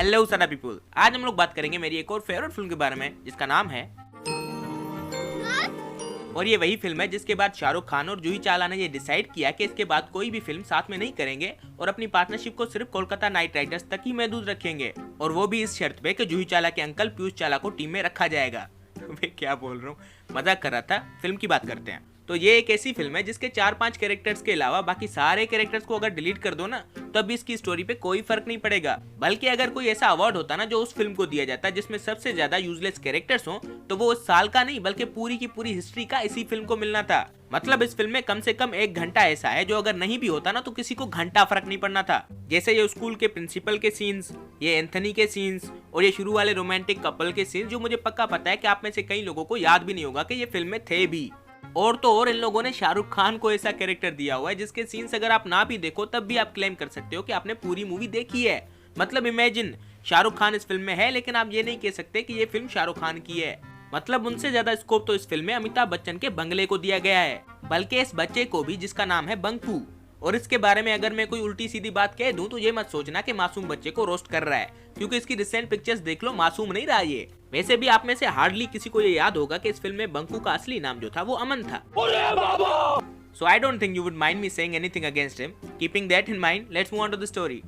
Hello सना people, आज हम लोग बात करेंगे मेरी एक और फेवरेट फिल्म के बारे में जिसका नाम है, और ये वही फिल्म है जिसके बाद शाहरुख खान और जूही चावला ने ये डिसाइड किया कि इसके बाद कोई भी फिल्म साथ में नहीं करेंगे और अपनी पार्टनरशिप को सिर्फ कोलकाता नाइट राइडर्स तक ही महदूद रखेंगे, और वो भी इस शर्त पे कि जूही चावला के अंकल पीयूष चावला को टीम में रखा जाएगा। मैं क्या बोल रहा हूँ, मजाक कर रहा था। फिल्म की बात करते हैं। तो ये एक ऐसी फिल्म है जिसके 4-5 कैरेक्टर्स के अलावा बाकी सारे कैरेक्टर्स को अगर डिलीट कर दो ना तो भी इसकी स्टोरी पे कोई फर्क नहीं पड़ेगा। बल्कि अगर कोई ऐसा अवार्ड होता ना जो उस फिल्म को दिया जाता जिसमें सबसे ज्यादा यूजलेस कैरेक्टर्स हो तो वो उस साल का नहीं बल्कि पूरी की पूरी हिस्ट्री का इसी फिल्म को मिलना था। मतलब इस फिल्म में कम से कम 1 घंटा ऐसा है जो अगर नहीं भी होता ना तो किसी को घंटा फर्क नहीं पड़ना था। जैसे ये स्कूल के प्रिंसिपल के सीन्स, ये एंथनी के सीन्स और ये शुरू वाले रोमांटिक कपल के सीन्स जो मुझे पक्का पता है कि आप में से कई लोगों को याद भी नहीं होगा कि ये फिल्म में थे भी। और तो और इन लोगों ने शाहरुख खान को ऐसा कैरेक्टर दिया हुआ है जिसके सीन्स अगर आप ना भी देखो तब भी आप क्लेम कर सकते हो कि आपने पूरी मूवी देखी है। मतलब इमेजिन शाहरुख खान इस फिल्म में है लेकिन आप ये नहीं कह सकते कि ये फिल्म शाहरुख खान की है। मतलब उनसे ज्यादा स्कोप तो इस फिल्म में अमिताभ बच्चन के बंगले को दिया गया है, बल्कि इस बच्चे को भी जिसका नाम है बंकू। और इसके बारे में अगर मैं कोई उल्टी सीधी बात कह दूं तो ये मत सोचना कि मासूम बच्चे को रोस्ट कर रहा है, क्योंकि इसकी रिसेंट पिक्चर्स देख लो, मासूम नहीं रहा ये। वैसे भी आप में से हार्डली किसी को ये याद होगा कि इस फिल्म में बंकू का असली नाम जो था वो अमन था। So I don't think you would mind me saying anything against him. Keeping that in mind, let's move on to the story.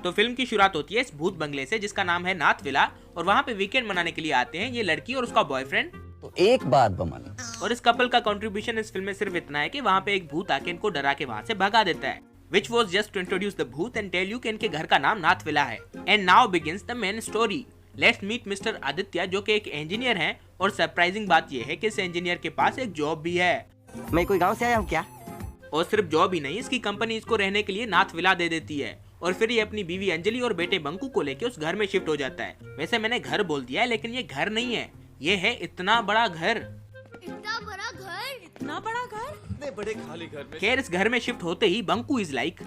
तो फिल्म की शुरुआत होती है इस भूत बंगले से जिसका नाम है नाथ विला, और वहाँ पे वीकेंड मनाने के लिए आते हैं ये लड़की और उसका बॉयफ्रेंड। तो एक बात बमन, और इस कपल का कंट्रीब्यूशन इस फिल्म में सिर्फ इतना है कि वहाँ पे एक भूत आके इनको डरा के वहाँ से भगा देता है, which was just to introduce the भूत and tell you कि इनके घर का नाम नाथ विला है। And now begins the main story. Let's meet Mr. Aditya जो कि एक इंजीनियर हैं, और सरप्राइजिंग बात यह है कि इस इंजीनियर के पास एक जॉब भी है। मैं कोई गांव से आया हूँ क्या? और सिर्फ जॉब ही नहीं, इसकी कंपनी इसको रहने के लिए नाथ विला दे देती है, और फिर ये अपनी बीवी अंजलि और बेटे बंकू को लेके उस घर में शिफ्ट हो जाता है। वैसे मैंने घर बोल दिया है लेकिन ये घर नहीं है, ये है इतना बड़ा घर। इतना बड़ा घर, इतना बड़ा घर, इतने बड़े खाली घर में। खैर इस घर में शिफ्ट होते ही बंकू इज लाइक,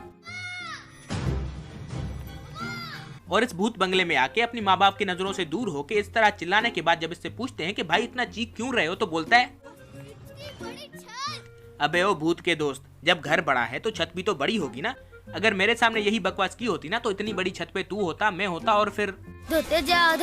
और इस भूत बंगले में आके अपनी माँ बाप की नजरों से दूर होके इस तरह चिल्लाने के बाद जब इससे पूछते हैं कि भाई इतना चीख क्यों रहे हो, तो बोलता है, इतनी बड़ी छत। अबे ओ भूत के दोस्त, जब घर बड़ा है तो छत भी तो बड़ी होगी ना। अगर मेरे सामने यही बकवास की होती ना तो इतनी बड़ी छत पे तू होता, मैं होता, और फिर धोते जाओ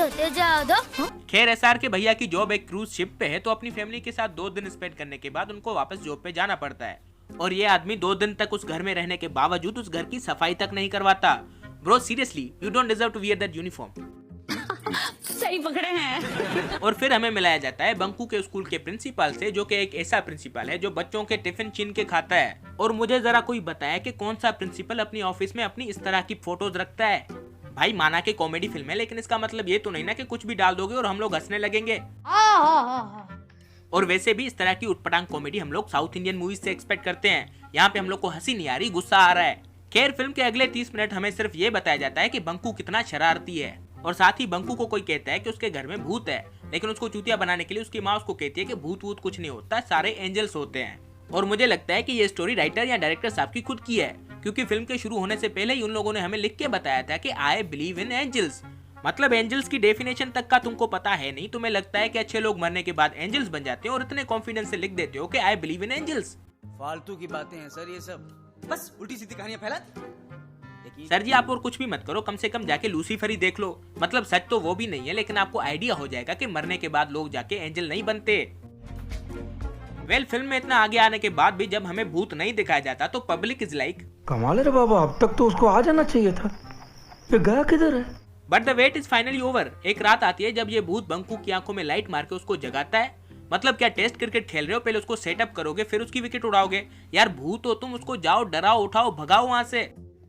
दो। खैर एसआर के भैया की जॉब एक क्रूज शिप पे है, तो अपनी फैमिली के साथ 2 दिन स्पेंड करने के बाद उनको वापस जॉब पे जाना पड़ता है। और ये आदमी 2 दिन तक उस घर में रहने के बावजूद उस घर की सफाई तक नहीं करवाता। Bro seriously, you don't deserve to wear that uniform. सही पकड़े हैं। और फिर हमें मिलाया जाता है बंकू के स्कूल के प्रिंसिपल से, जो कि एक ऐसा प्रिंसिपल है जो बच्चों के टिफिन छीन के खाता है। और मुझे जरा कोई बताया कि कौन सा प्रिंसिपल अपनी ऑफिस में अपनी इस तरह की फोटोज रखता है। भाई माना कि कॉमेडी फिल्म है लेकिन इसका मतलब ये तो नहीं ना कि कुछ भी डाल दोगे और हम लोग हंसने लगेंगे। और वैसे भी इस तरह की उटपटांग कॉमेडी हम लोग साउथ इंडियन मूवीज से एक्सपेक्ट करते हैं। यहाँ पे हम लोग को हंसी नहीं आ रही, गुस्सा आ रहा है। खैर फिल्म के अगले 30 मिनट हमें सिर्फ ये बताया जाता है कि बंकू कितना शरारती है, और साथ ही बंकू को कोई कहता है कि उसके घर में भूत है, लेकिन उसको चूतिया बनाने के लिए उसकी माँ उसको कहती है कि भूत वूत कुछ नहीं होता, सारे एंजल्स होते हैं। और मुझे लगता है कि ये स्टोरी राइटर या डायरेक्टर साहब की खुद की है, क्योंकि फिल्म के शुरू होने से पहले ही उन लोगों ने हमें लिख के बताया था कि आई बिलीव इन एंजल्स। मतलब एंजल्स की डेफिनेशन तक का तुमको पता है नहीं। तुम्हें लगता है कि अच्छे लोग मरने के बाद एंजल्स बन जाते हैं और इतने कॉन्फिडेंस से लिख देते हो कि आई बिलीव इन एंजल्स। फालतू की बातें हैं सर ये सब, बस उल्टी सीधी कहानियां फैला। सर जी आप और कुछ भी मत करो, कम से कम जाके लूसीफर ही देख लो। मतलब सच तो वो भी नहीं है लेकिन आपको आइडिया हो जाएगा कि मरने के बाद लोग जाके एंजल नहीं बनते। वेल फिल्म में इतना आगे आने के बाद भी जब हमें भूत नहीं दिखाया जाता तो पब्लिक इज लाइक, कमाल है रे बाबा, अब तक तो उसको आ जाना चाहिए था, ये गया किधर है? But the wait is finally over. एक रात आती है जब ये भूत बंकू की आंखों में लाइट मार के उसको जगाता है। मतलब क्या टेस्ट क्रिकेट खेल रहे हो, पहले उसको सेटअप करोगे फिर उसकी विकेट उड़ाओगे? यार भूत हो तुम, उसको जाओ डराओ उठाओ भगाओ वहाँ से,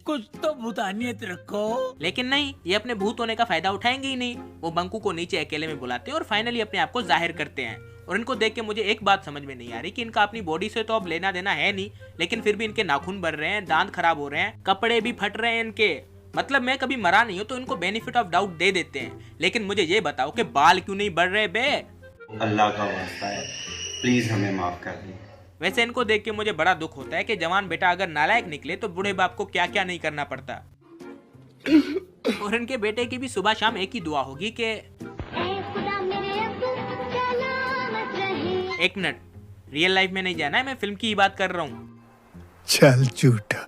कुछ तो भूतानियत रखो। लेकिन नहीं, ये अपने भूत होने का फायदा उठाएंगे ही नहीं। वो बंकू को नीचे अकेले में बुलाते हैं और फाइनली अपने आप को जाहिर करते हैं। और इनको देख के मुझे एक बात समझ में नहीं आ रही कि इनका अपनी बॉडी से तो अब लेना देना है नहीं, लेकिन फिर भी इनके नाखून बढ़ रहे हैं, दांत खराब हो रहे हैं, कपड़े भी फट रहे हैं इनके। मतलब मैं कभी मरा नहीं हूँ तो इनको बेनिफिट ऑफ डाउट दे देते हैं, लेकिन मुझे ये बताओ कि बाल क्यों नहीं बढ़ रहे बे? अल्लाह का वास्ता है, प्लीज हमें माफ कर दें। वैसे इनको देख के मुझे बड़ा दुख होता है कि जवान बेटा अगर नालायक निकले तो बूढ़े बाप को क्या क्या नहीं करना पड़ता। और इनके बेटे की भी सुबह शाम एक ही दुआ होगी कि एक मिनट, रियल लाइफ में नहीं जाना है, मैं फिल्म की ही बात कर रहा हूँ। चल झूठा।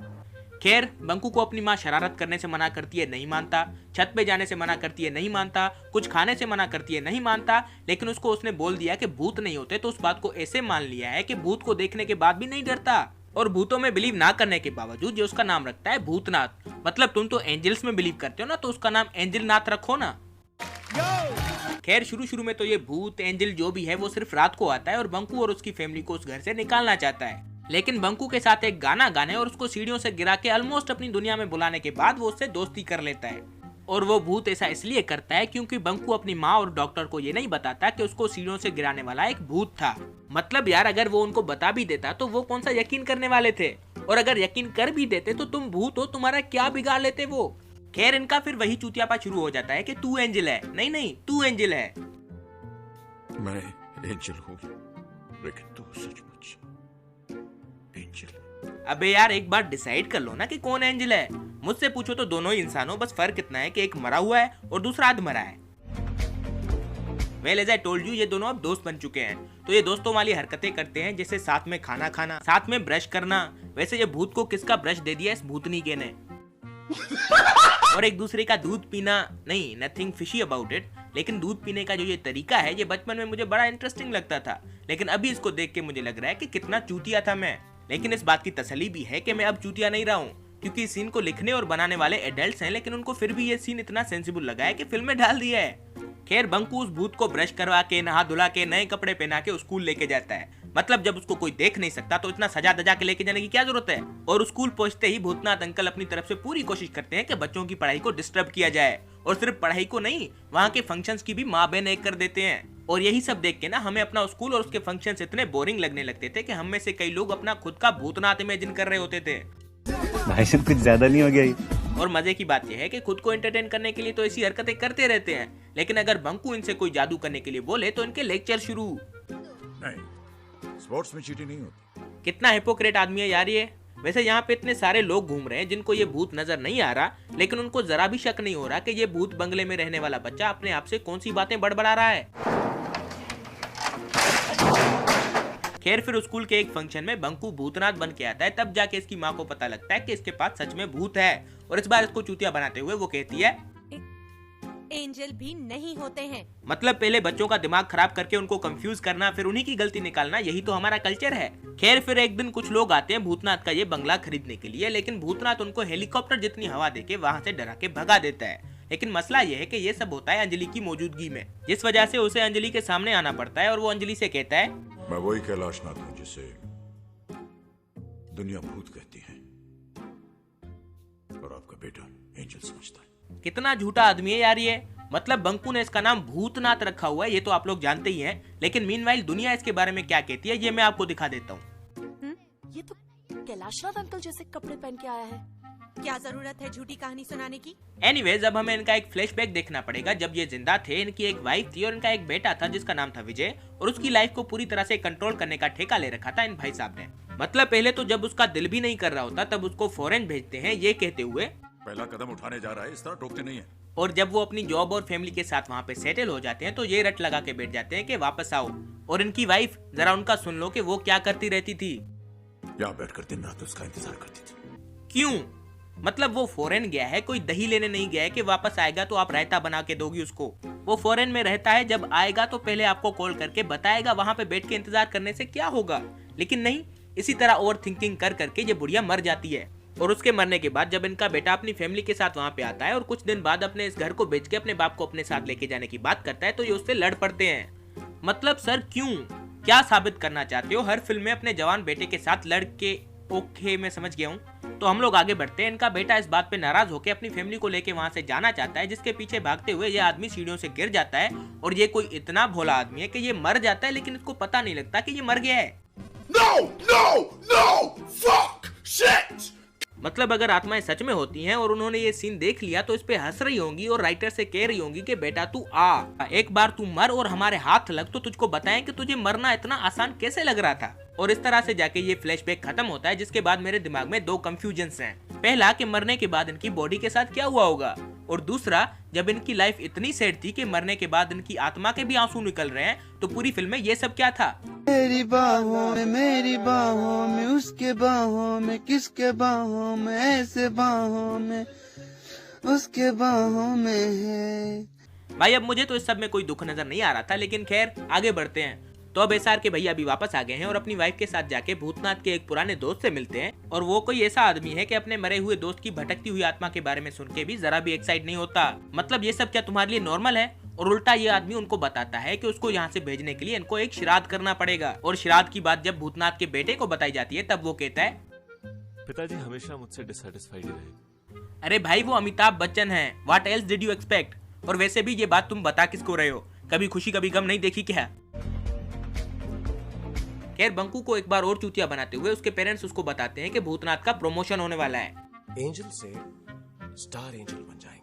खैर बंकू को अपनी माँ शरारत करने से मना करती है, नहीं मानता। छत पे जाने से मना करती है, नहीं मानता। कुछ खाने से मना करती है, नहीं मानता। लेकिन उसको उसने बोल दिया कि भूत नहीं होते, तो उस बात को ऐसे मान लिया है कि भूत को देखने के बाद भी नहीं डरता। और भूतों में बिलीव ना करने के बावजूद जो उसका नाम रखता है भूतनाथ। मतलब तुम तो एंजल्स में बिलीव करते हो ना, तो उसका नाम एंजल नाथ रखो ना। खैर शुरू में तो ये भूत एंजल जो भी है वो सिर्फ रात को आता है और बंकू और उसकी फैमिली को उस घर से निकालना चाहता है। लेकिन बंकू के साथ एक गाना गाने और उसको सीढ़ियों से गिरा के ऑलमोस्ट अपनी दुनिया में बुलाने के बाद वो उससे दोस्ती कर लेता है। और वो भूत ऐसा इसलिए करता है क्योंकि बंकू अपनी माँ और डॉक्टर को ये नहीं बताता कि उसको सीढ़ियों से गिराने वाला एक भूत था। मतलब यार अगर वो उनको बता भी देता तो वो कौन सा यकीन करने वाले थे, और अगर यकीन कर भी देते तो तुम भूत हो, तुम्हारा क्या बिगाड़ लेते वो। खैर इनका फिर वही चूतियापा शुरू हो जाता है कि तू एंजल है। नहीं तू एंजल है। मैं एंजल हूँ, लेकिन तू सचमुच एंजल। अबे यार एक बार डिसाइड कर लो ना कि कौन एंजल है। मुझसे पूछो तो दोनों ही इंसान हो, बस फर्क इतना है कि एक मरा हुआ है और दूसरा अधमरा है। Well as I told you, ये दोनों अब दोस्त बन चुके हैं। तो ये दोस्तों वाली हरकतें करते हैं, जैसे साथ में खाना खाना, साथ में ब्रश करना। वैसे ये भूत को किसका ब्रश दे दिया इस भूतनी के ने। और एक दूसरे का दूध पीना। नहीं, नथिंग फिशी अबाउट इट, लेकिन दूध पीने का जो ये तरीका है ये बचपन में मुझे बड़ा इंटरेस्टिंग लगता था। लेकिन अभी इसको देख के मुझे लग रहा है कि कितना चूतिया था मैं। लेकिन इस बात की तसल्ली भी है कि मैं अब चूतिया नहीं रहा हूँ, क्योंकि इस सीन को लिखने और बनाने वाले एडल्ट्स हैं, लेकिन उनको फिर भी ये सीन इतना सेंसिबल लगा है कि फिल्म में डाल दिया है। खैर बंकू उस भूत को ब्रश करवा के, नहा धुला के, नए कपड़े पहना के स्कूल लेके जाता है। मतलब जब उसको कोई देख नहीं सकता तो इतना सजा दजा के लेके जाने की क्या जरूरत है। और स्कूल पहुंचते ही भूतनाथ अंकल अपनी तरफ से पूरी कोशिश करते हैं कि बच्चों की पढ़ाई को डिस्टर्ब किया जाए, और सिर्फ पढ़ाई को नहीं, वहाँ के फंक्शंस की भी माँ बहन एक कर देते हैं। और यही सब देख के ना हमें अपना स्कूल और उसके फंक्शंस इतने बोरिंग लगने लगते थे कि हम में से कई लोग अपना खुद का भूतनाथ इमेजिन कर रहे होते थे। भाई साहब कुछ ज्यादा नहीं हो गया। और मजे की बात यह है कि खुद को एंटरटेन करने के लिए तो ऐसी हरकतें करते रहते हैं, लेकिन अगर बंकू इनसे कोई जादू करने के लिए बोले तो इनके लेक्चर शुरू। नहीं, स्पोर्ट्स में चीटिंग नहीं होती। कितना हिपोक्रेट आदमी है यार ये। वैसे यहाँ पे इतने सारे लोग घूम रहे हैं जिनको ये भूत नजर नहीं आ रहा, लेकिन उनको जरा भी शक नहीं हो रहा कि ये भूत बंगले में रहने वाला बच्चा अपने आप से कौन सी बातें बड़बड़ा रहा है। खैर फिर स्कूल के एक फंक्शन में बंकू भूतनाथ बन के आता है, तब जाके इसकी माँ को पता लगता है कि इसके पास सच में भूत है। और इस बार इसको चूतिया बनाते हुए वो कहती है एंजल भी नहीं होते हैं। मतलब पहले बच्चों का दिमाग खराब करके उनको कंफ्यूज करना, फिर उन्हीं की गलती निकालना, यही तो हमारा कल्चर है। खैर फिर एक दिन कुछ लोग आते हैं भूतनाथ का ये बंगला खरीदने के लिए, लेकिन भूतनाथ उनको हेलीकॉप्टर जितनी हवा देके वहाँ से डरा के भगा देता है। लेकिन मसला ये है कि ये सब होता है अंजलि की मौजूदगी में, जिस वजह से उसे अंजलि के सामने आना पड़ता है। और वो अंजलि से कहता है, मैं वही कैलाशनाथ हूँ जिसे दुनिया भूत कहती है, और आपका बेटा एंजल समझता है। कितना झूठा आदमी है यार ये। मतलब बंकू ने इसका नाम भूतनाथ रखा हुआ है, ये तो आप लोग जानते ही हैं, लेकिन मीनवाइल दुनिया इसके बारे में क्या कहती है ये मैं आपको दिखा देता हूँ। ये तो कैलाशनाथ अंकल जैसे कपड़े पहन के आया है। क्या जरूरत है झूठी कहानी सुनाने की। एनीवेज अब हमें इनका एक फ्लैशबैक देखना पड़ेगा। जब ये जिंदा थे, इनकी एक वाइफ थी और इनका एक बेटा था जिसका नाम था विजय, और उसकी लाइफ को पूरी तरह से कंट्रोल करने का ठेका ले रखा था इन भाई साहब ने। मतलब पहले तो जब उसका दिल भी नहीं कर रहा होता तब उसको फॉरेन भेजते हैं ये कहते हुए, पहला कदम उठाने जा रहा है, इस तरह टोकते नहीं है। और जब वो अपनी जॉब और फैमिली के साथ वहाँ पे सेटल हो जाते हैं तो ये रट लगा के बैठ जाते हैं कि वापस आओ। और इनकी वाइफ, जरा उनका सुन लो कि वो क्या करती रहती थी। यहाँ बैठकर दिन रात उसका इंतजार करती थी। क्यों? मतलब वो फॉरेन गया है, कोई दही लेने नहीं गया है कि वापस आएगा तो आप रायता बना के दोगी उसको। वो फॉरेन में रहता है, जब आएगा तो पहले आपको कॉल करके बताएगा वहाँ पे बैठ के इंतजार करने से क्या होगा। लेकिन नहीं, इसी तरह ओवर थिंकिंग कर करके ये बुढ़िया मर जाती है। और उसके मरने के बाद जब इनका बेटा अपनी फैमिली के साथ वहाँ पे आता है और कुछ दिन बाद अपने इस घर को बेच के अपने बाप को अपने साथ लेके जाने की बात करता है तो ये उससे लड़ पड़ते हैं। मतलब सर क्यों? क्या साबित करना चाहते हो? हर फिल्म में अपने जवान बेटे के साथ लड़ के। ओके मैं समझ गया हूँ। तो हम लोग आगे बढ़ते हैं। इनका बेटा इस बात पे नाराज होकर अपनी फैमिली को लेके वहाँ से जाना चाहता है, जिसके पीछे भागते हुए ये आदमी सीढ़ियों से गिर जाता है। और ये कोई इतना भोला आदमी है कि ये मर जाता है, लेकिन इसको पता नहीं लगता कि ये मर गया है। No, fuck, shit! मतलब अगर आत्माएं सच में होती हैं और उन्होंने ये सीन देख लिया तो इस पे हंस रही होंगी और राइटर से कह रही होंगी कि बेटा तू आ, एक बार तू मर और हमारे हाथ लग तो तुझको बताएं कि तुझे मरना इतना आसान कैसे लग रहा था। और इस तरह से जाके ये फ्लैशबैक खत्म होता है, जिसके बाद मेरे दिमाग में दो कंफ्यूजन्स हैं। पहला कि मरने के बाद इनकी बॉडी के साथ क्या हुआ होगा, और दूसरा जब इनकी लाइफ इतनी सैड थी कि मरने के बाद इनकी आत्मा के भी आंसू निकल रहे हैं, तो पूरी फिल्म में ये सब क्या था? मेरी बाहों में उसके बाहों में, किसके बाहों में, ऐसे बाहों में, उसके बाहों में है। भाई अब मुझे तो इस सब में कोई दुख नजर नहीं आ रहा था, लेकिन खैर आगे बढ़ते हैं। तो अब एसआर के भैया अभी वापस आ गए हैं और अपनी वाइफ के साथ जाके भूतनाथ के एक पुराने दोस्त से मिलते हैं। और वो कोई ऐसा आदमी है कि अपने मरे हुए दोस्त की भटकती हुई आत्मा के बारे में सुन के भी जरा भी एक्साइट नहीं होता। मतलब ये सब क्या तुम्हारे लिए नॉर्मल है? और उल्टा ये आदमी उनको बताता है कि उसको यहाँ से भेजने के लिए इनको एक श्राद्ध करना पड़ेगा। और श्राद्ध की बात जब भूतनाथ के बेटे को बताई जाती है तब वो कहता है, पिताजी हमेशा मुझसे डिससैटिस्फाइड रहे। अरे भाई वो अमिताभ बच्चन है, what else did you expect? और वैसे भी ये बात तुम बता किसको रहे हो? कभी खुशी कभी गम नहीं देखी क्या? खैर बंकू को एक बार और चूतिया बनाते हुए उसके पेरेंट्स उसको बताते हैं कि भूतनाथ का प्रमोशन होने वाला है। एंजल से स्टार एंजल बन जाएंगे।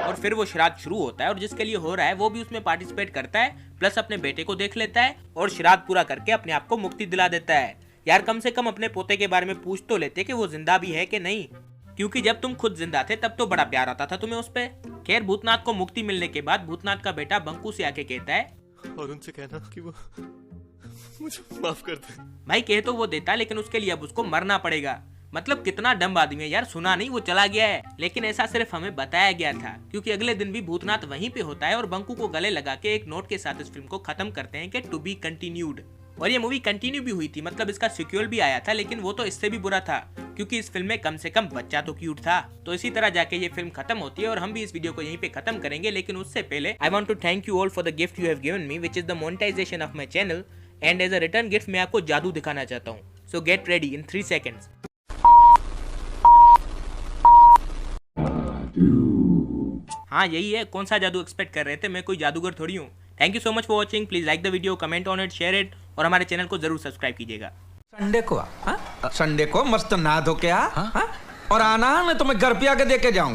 और फिर वो श्राद्ध शुरू होता है और जिसके लिए हो रहा है वो भी उसमें पार्टिसिपेट करता है, प्लस अपने बेटे को देख लेता है और श्राद्ध पूरा करके अपने आप को मुक्ति दिला देता है। यार कम से कम अपने पोते के बारे में पूछ तो लेते कि वो जिंदा भी है कि नहीं, क्योंकि जब तुम खुद जिंदा थे तब तो बड़ा प्यार आता था तुम्हें उस पे। खैर भूतनाथ को मुक्ति मिलने के बाद भूतनाथ का बेटा बंकू से आके कहता है, और उनसे कहना कि वो मुझे माफ कर दे। भाई कह तो वो देता, लेकिन उसके लिए अब उसको मरना पड़ेगा। मतलब कितना डम्ब आदमी है यार, सुना नहीं वो चला गया है। लेकिन ऐसा सिर्फ हमें बताया गया था, क्योंकि अगले दिन भी भूतनाथ वहीं पे होता है और बंकू को गले लगा के एक नोट के साथ इस फिल्म को खत्म करते हैं कि टू बी कंटिन्यूड। और ये मूवी कंटिन्यू भी हुई थी, मतलब इसका सिक्वल भी आया था, लेकिन वो तो इससे भी बुरा था, क्योंकि इस फिल्म में कम से कम बच्चा तो क्यूट था। तो इसी तरह जाके ये फिल्म खत्म होती है और हम भी इस वीडियो को यहीं पे खत्म करेंगे। लेकिन उससे पहले I want to thank you all for the gift you have given me, which is the monetisation of my channel, and as a return gift मैं आपको जादू दिखाना चाहता हूँ। So get ready in 3 seconds। हाँ यही है, कौन सा जादू एक्सपेक्ट कर रहे थे? मैं कोई जादूगर थोड़ी हूँ। Thank you so much for watching. Please like the video, comment on it, share it और हमारे चैनल को जरूर सब्सक्राइब कीजिएगा। संडे को मस्त नहा धो के आ, और आना मैं तुम्हें घर पे आके दे के जाऊंगा।